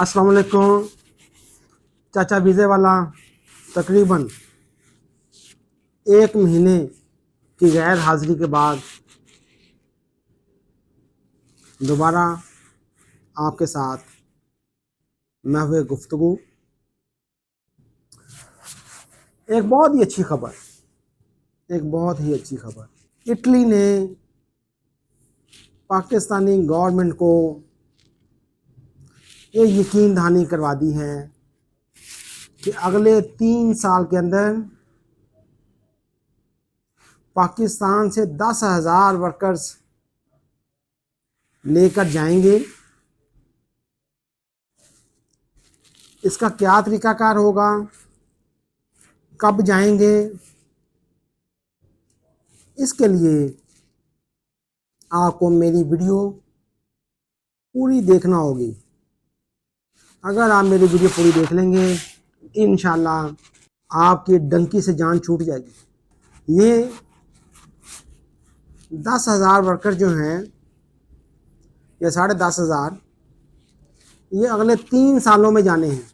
अस्सलाम वालेकुम। चाचा वीज़े वाला तकरीबन 1 महीने की गैर हाज़िरी के बाद दोबारा आपके साथ मैं हुए गुफ्तगू। एक बहुत ही अच्छी खबर, एक बहुत ही अच्छी खबर। इटली ने पाकिस्तानी गवर्नमेंट को ये यकीन दहानी करवा दी है कि अगले 3 साल के अंदर पाकिस्तान से 10,000 वर्कर्स लेकर जाएंगे। इसका क्या तरीकाकार होगा, कब जाएंगे, इसके लिए आपको मेरी वीडियो पूरी देखना होगी। अगर आप मेरी वीडियो पूरी देख लेंगे इंशाल्लाह आपकी डंकी से जान छूट जाएगी। ये 10,000 वर्कर जो हैं या 10,500, ये अगले 3 सालों में जाने हैं।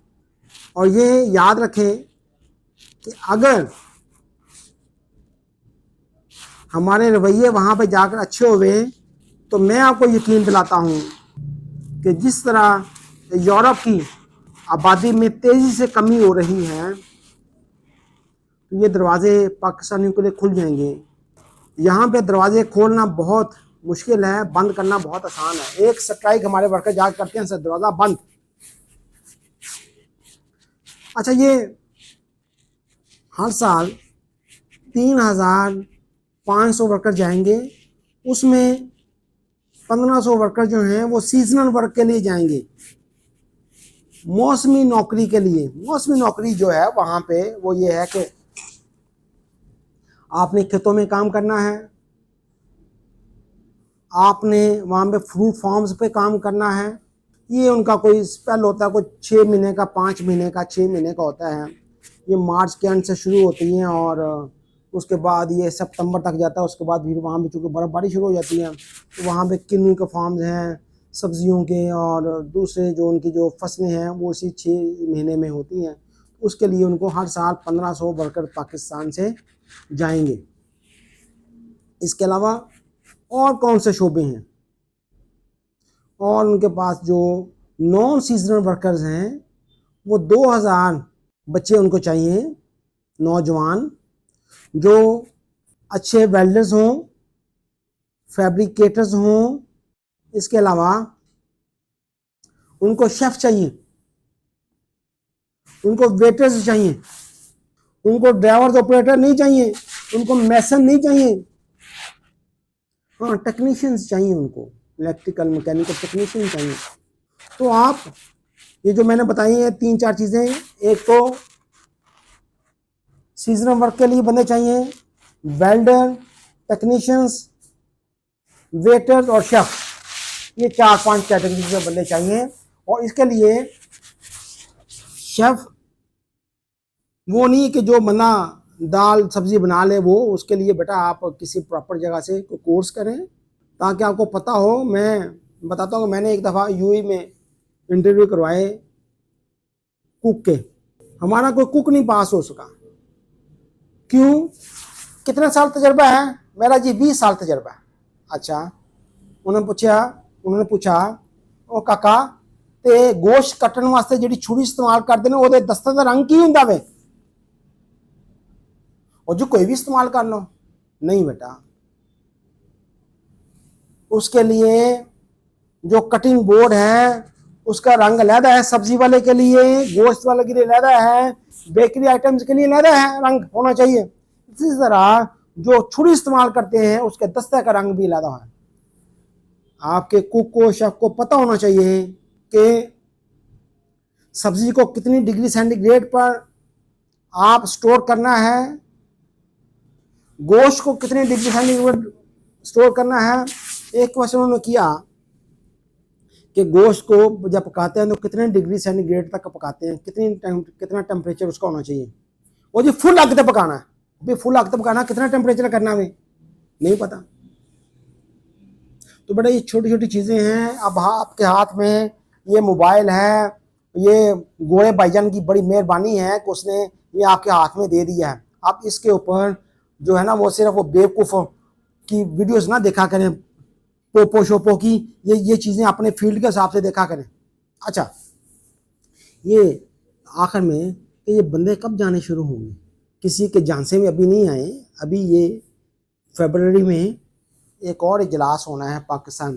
और ये याद रखें कि अगर हमारे रवैये वहाँ पे जाकर अच्छे हुए तो मैं आपको यकीन दिलाता हूँ कि जिस तरह यूरोप की आबादी में तेज़ी से कमी हो रही है तो ये दरवाज़े पाकिस्तानियों के लिए खुल जाएंगे। यहाँ पे दरवाजे खोलना बहुत मुश्किल है, बंद करना बहुत आसान है। एक स्ट्राइक हमारे वर्कर जाकर करते हैं, सर दरवाज़ा बंद। अच्छा, ये हर साल 3,500 वर्कर जाएंगे, उसमें 1,500 वर्कर जो हैं वो सीजनल वर्क के लिए जाएंगे, मौसमी नौकरी के लिए। मौसमी नौकरी जो है वहाँ पे वो ये है कि आपने खेतों में काम करना है, आपने वहाँ पे फ्रूट फार्म्स पे काम करना है। ये उनका कोई स्पेल होता है, कोई 6 महीने का, 5 महीने का, 6 महीने का होता है। ये मार्च के एंड से शुरू होती हैं और उसके बाद ये सितंबर तक जाता है। उसके बाद फिर वहाँ पे चूँकि बर्फ़बारी शुरू हो जाती है तो वहाँ पे किन्नू के फार्म्स हैं सब्जियों के, और दूसरे जो उनकी जो फसलें हैं वो इसी 6 महीने में होती हैं। उसके लिए उनको हर साल 1,500 वर्कर पाकिस्तान से जाएंगे। इसके अलावा और कौन से शोबे हैं, और उनके पास जो नॉन सीजनल वर्कर्स हैं वो 2,000 बच्चे उनको चाहिए, नौजवान जो अच्छे वेल्डर्स हों, फैब्रिकेटर्स हों। इसके अलावा उनको शेफ चाहिए, उनको वेटर्स चाहिए, उनको ड्राइवर्स ऑपरेटर नहीं चाहिए, उनको मैसन नहीं चाहिए, हाँ टेक्नीशियंस चाहिए, उनको इलेक्ट्रिकल मैकेनिकल टेक्नीशियन चाहिए। तो आप ये जो मैंने बताई हैं 3-4 चीज़ें, एक तो सीजनल वर्क के लिए बंदे चाहिए, वेल्डर, टेक्नीशियंस, वेटर्स और शेफ, ये 4-5 कैटेगरी के बंदे चाहिए। और इसके लिए शेफ वो नहीं कि जो बंदा दाल सब्जी बना ले, वो उसके लिए बेटा आप किसी प्रॉपर जगह से कोर्स करें ताकि आपको पता हो। मैं बताता हूँ, मैंने एक दफ़ा यूएई में इंटरव्यू करवाए कुक के, हमारा कोई कुक नहीं पास हो सका। क्यों? कितने साल तजर्बा है? मेरा जी 20 साल तजर्बा है। अच्छा, उन्होंने पूछा ओ काका ते गोश्त कट्टन वास्ते जिहड़ी छुरी इस्तेमाल करते हैं ਉਹਦੇ दस्ते ਦਾ रंग की ਹੁੰਦਾ वे? और जो कोई भी इस्तेमाल कर लो? नहीं बेटा, उसके लिए जो कटिंग बोर्ड है उसका रंग अलहदा है, सब्जी वाले के लिए, गोश्त वाले के लिए अलहदा है, बेकरी आइटम्स के लिए अलहदा है रंग होना चाहिए। इसी तरह जो छुरी इस्तेमाल करते हैं उसके दस्ते का रंग भी अलहदा है। आपके कुक को, शेफ को पता होना चाहिए कि सब्जी को कितनी डिग्री सेंटीग्रेड पर आप स्टोर करना है, गोश्त को कितनी डिग्री सेंटीग्रेड स्टोर करना है। एक क्वेश्चन उन्होंने किया कि गोश्त को जब पकाते हैं तो कितने डिग्री सेंटीग्रेड तक पकाते हैं, कितना टेम्परेचर उसका होना चाहिए। वो जी फुल आग तक पकाना है, भाई फुल आग तक पकाना, कितना टेम्परेचर करना हमें नहीं पता। तो बेटा ये छोटी छोटी चीज़ें हैं। अब आपके हाथ में ये मोबाइल है, ये गोरे भाईजान की बड़ी मेहरबानी है कि उसने ये आपके हाथ में दे दिया है। आप इसके ऊपर जो है ना वो सिर्फ वो बेवकूफ़ की वीडियोस ना देखा करें, पोपो शोपो की, ये चीज़ें अपने फील्ड के हिसाब से देखा करें। अच्छा, ये आखिर में कि ये बंदे कब जाने शुरू होंगे, किसी के झांसे में अभी नहीं आए। अभी ये फरवरी में एक और इजलास होना है पाकिस्तान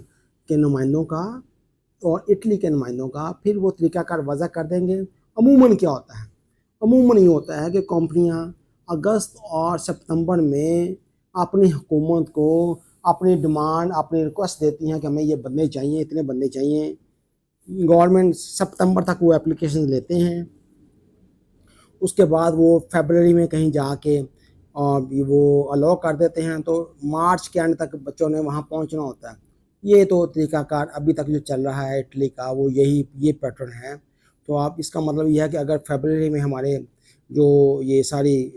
के नुमाइंदों का और इटली के नुमाइंदों का, फिर वो तरीक़ाकार वज़ा कर देंगे। अमूमन क्या होता है, अमूमन ये होता है कि कंपनियां अगस्त और सितंबर में अपनी हुकूमत को अपनी डिमांड, अपनी रिक्वेस्ट देती हैं कि हमें ये बंदे चाहिए, इतने बंदे चाहिए। गवर्नमेंट सितंबर तक वो एप्लीकेशन लेते हैं, उसके बाद वो फरवरी में कहीं जाके और वो अलाउ कर देते हैं, तो मार्च के एंड तक बच्चों ने वहाँ पहुँचना होता है। ये तो तरीक़ाकार अभी तक जो चल रहा है इटली का, वो ये पैटर्न है। तो आप इसका मतलब ये है कि अगर फरवरी में हमारे जो ये सारी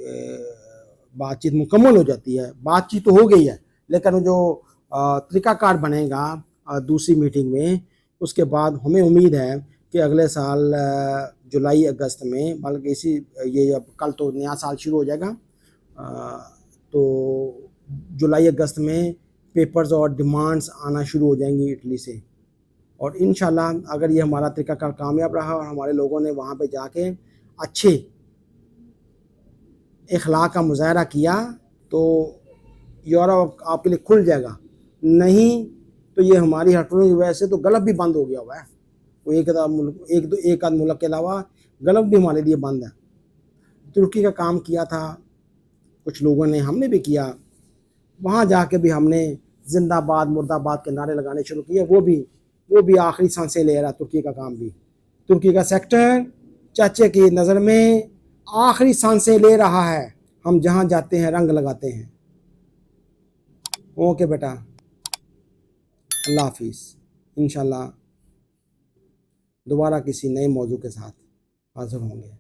बातचीत मुकम्मल हो जाती है, बातचीत तो हो गई है, लेकिन जो तरीक़ाकार बनेगा दूसरी मीटिंग में, उसके बाद हमें उम्मीद है कि अगले साल जुलाई अगस्त में, बल्कि ये अब कल तो नया साल शुरू हो जाएगा, तो जुलाई अगस्त में पेपर्स और डिमांड्स आना शुरू हो जाएंगी इटली से। और इंशाल्लाह अगर ये हमारा तरीक़ाकार कामयाब रहा और हमारे लोगों ने वहाँ पे जाके अच्छे इखलाक का मुज़ाहरा किया, तो यूरोप आपके लिए खुल जाएगा। नहीं तो ये हमारी हटने की वजह से तो गल्फ़ भी बंद हो गया हुआ है। वो एक आध मुल्क के अलावा गल्फ़ भी हमारे लिए बंद है। तुर्की का काम किया था कुछ लोगों ने, हमने भी किया, वहाँ जाके भी हमने जिंदाबाद मुर्दाबाद के नारे लगाने शुरू किए। वो भी आखिरी सांसें ले रहा तुर्की का काम भी। तुर्की का सेक्टर चाचे की नज़र में आखिरी सांसें ले रहा है। हम जहाँ जाते हैं रंग लगाते हैं। ओके बेटा, अल्लाह हाफिज़। इंशाल्लाह दोबारा किसी नए मौजू के साथ हाज़िर होंगे।